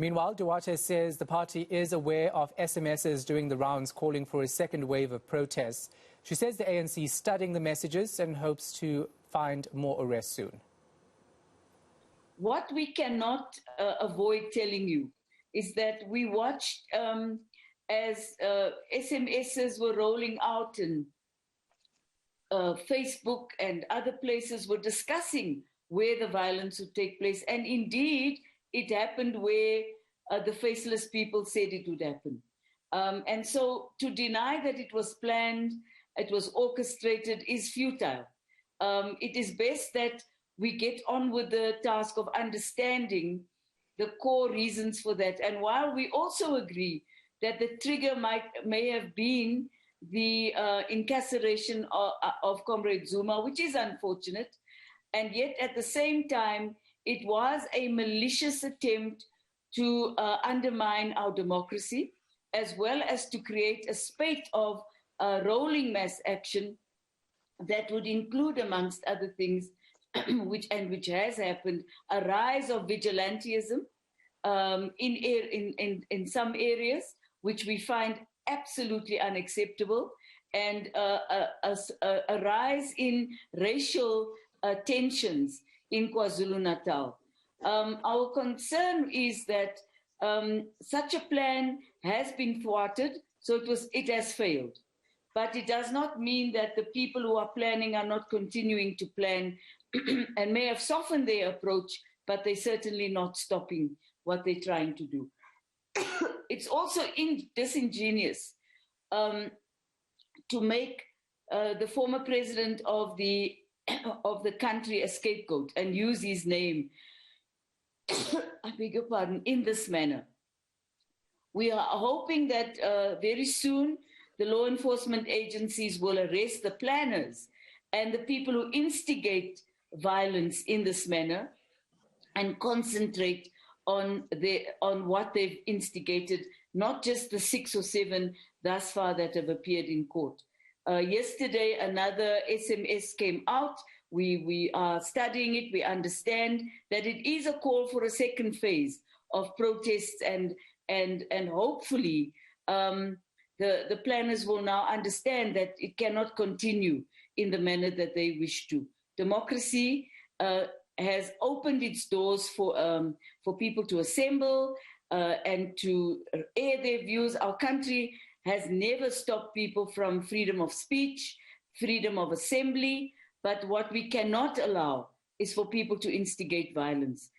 Meanwhile, Duarte says the party is aware of SMSs doing the rounds calling for a second wave of protests. She says the ANC is studying the messages and hopes to find more arrests soon. What we cannot avoid telling you is that we watched as SMSs were rolling out and Facebook and other places were discussing where the violence would take place. And indeed, it happened where the faceless people said it would happen. And so to deny that it was planned, it was orchestrated is futile. It is best that we get on with the task of understanding the core reasons for that. And while we also agree that the trigger may have been the incarceration of Comrade Zuma, which is unfortunate, and yet at the same time, it was a malicious attempt to undermine our democracy, as well as to create a spate of rolling mass action that would include, amongst other things, which has happened, a rise of vigilantism in some areas, which we find absolutely unacceptable, and a rise in racial tensions in KwaZulu-Natal. Our concern is that such a plan has been thwarted, so it has failed. But it does not mean that the people who are planning are not continuing to plan and may have softened their approach, but they're certainly not stopping what they're trying to do. It's also disingenuous to make the former president of the country a scapegoat and use his name, I beg your pardon, in this manner. We are hoping that very soon the law enforcement agencies will arrest the planners and the people who instigate violence in this manner and concentrate on what they've instigated, not just the 6 or 7 thus far that have appeared in court. Yesterday, another SMS came out. We are studying it. We understand that it is a call for a second phase of protests, and hopefully the planners will now understand that it cannot continue in the manner that they wish to. Democracy has opened its doors for people to assemble and to air their views. Our country has never stopped people from freedom of speech, freedom of assembly, but what we cannot allow is for people to instigate violence.